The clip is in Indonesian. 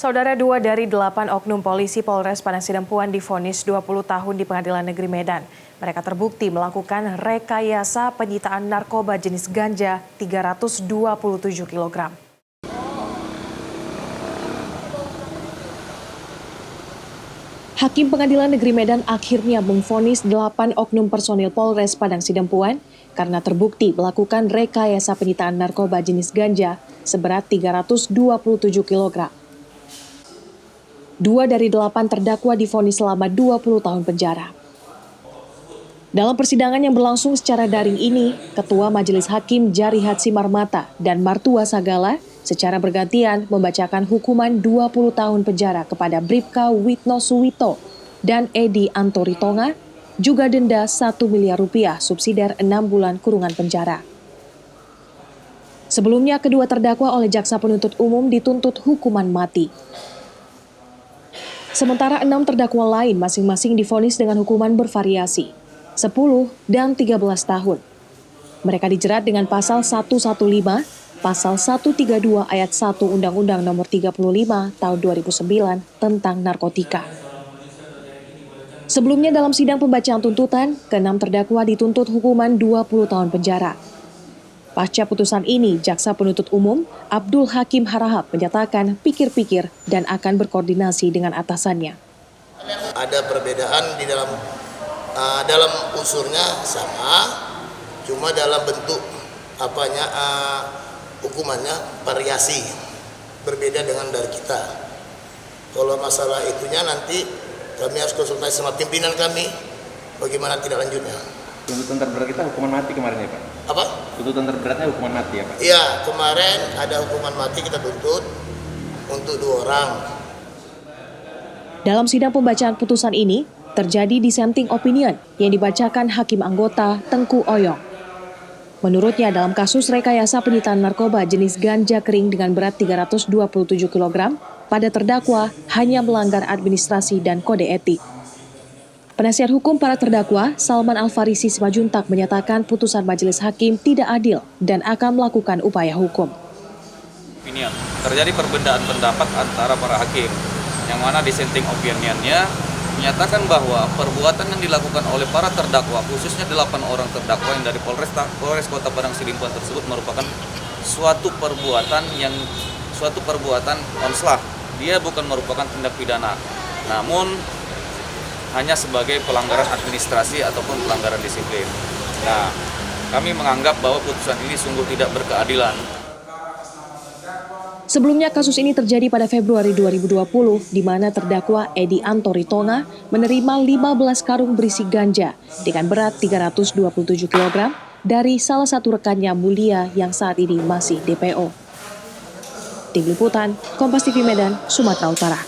Saudara, 2 dari 8 oknum polisi Polres Padang Sidempuan divonis 20 tahun di Pengadilan Negeri Medan. Mereka terbukti melakukan rekayasa penyitaan narkoba jenis ganja 327 kg. Hakim Pengadilan Negeri Medan akhirnya memvonis 8 oknum personil Polres Padang Sidempuan karena terbukti melakukan rekayasa penyitaan narkoba jenis ganja seberat 327 kg. 2 dari 8 terdakwa divonis selama 20 tahun penjara. Dalam persidangan yang berlangsung secara daring ini, Ketua Majelis Hakim Jarihat Simarmata dan Martua Sagala secara bergantian membacakan hukuman 20 tahun penjara kepada Bribka Witno Suwito dan Edi Antoritonga, juga denda 1 miliar rupiah subsidiar 6 bulan kurungan penjara. Sebelumnya, kedua terdakwa oleh jaksa penuntut umum dituntut hukuman mati. Sementara 6 terdakwa lain masing-masing divonis dengan hukuman bervariasi, 10 dan 13 tahun. Mereka dijerat dengan pasal 115, pasal 132 ayat 1 Undang-Undang Nomor 35 Tahun 2009 tentang narkotika. Sebelumnya dalam sidang pembacaan tuntutan, ke-6 terdakwa dituntut hukuman 20 tahun penjara. Pasca putusan ini, Jaksa Penuntut Umum Abdul Hakim Harahap menyatakan pikir-pikir dan akan berkoordinasi dengan atasannya. Ada perbedaan di dalam unsurnya sama, cuma dalam bentuk hukumannya variasi berbeda dengan dari kita. Kalau masalah itunya nanti kami harus konsultasi sama pimpinan kami bagaimana tindak lanjutnya. Tuntutan terberat kita hukuman mati kemarin ya Pak? Apa? Tuntutan terberatnya hukuman mati ya Pak? Iya, kemarin ada hukuman mati kita tuntut untuk 2 orang. Dalam sidang pembacaan putusan ini, terjadi dissenting opinion yang dibacakan Hakim Anggota Tengku Oyong. Menurutnya dalam kasus rekayasa penyitaan narkoba jenis ganja kering dengan berat 327 kg, pada terdakwa hanya melanggar administrasi dan kode etik. Penasihat hukum para terdakwa, Salman Al-Farisi Simajuntak, menyatakan putusan majelis hakim tidak adil dan akan melakukan upaya hukum. Terjadi perbedaan pendapat antara para hakim, yang mana dissenting opinion-nya menyatakan bahwa perbuatan yang dilakukan oleh para terdakwa, khususnya 8 orang terdakwa yang dari Polres Kota Padang Sidempuan tersebut merupakan suatu perbuatan onslah. Dia bukan merupakan tindak pidana, namun hanya sebagai pelanggaran administrasi ataupun pelanggaran disiplin. Nah, kami menganggap bahwa putusan ini sungguh tidak berkeadilan. Sebelumnya kasus ini terjadi pada Februari 2020, di mana terdakwa Edi Antoritonga menerima 15 karung berisi ganja dengan berat 327 kg dari salah satu rekannya Mulia yang saat ini masih DPO. Tim Liputan, Kompas TV Medan, Sumatera Utara.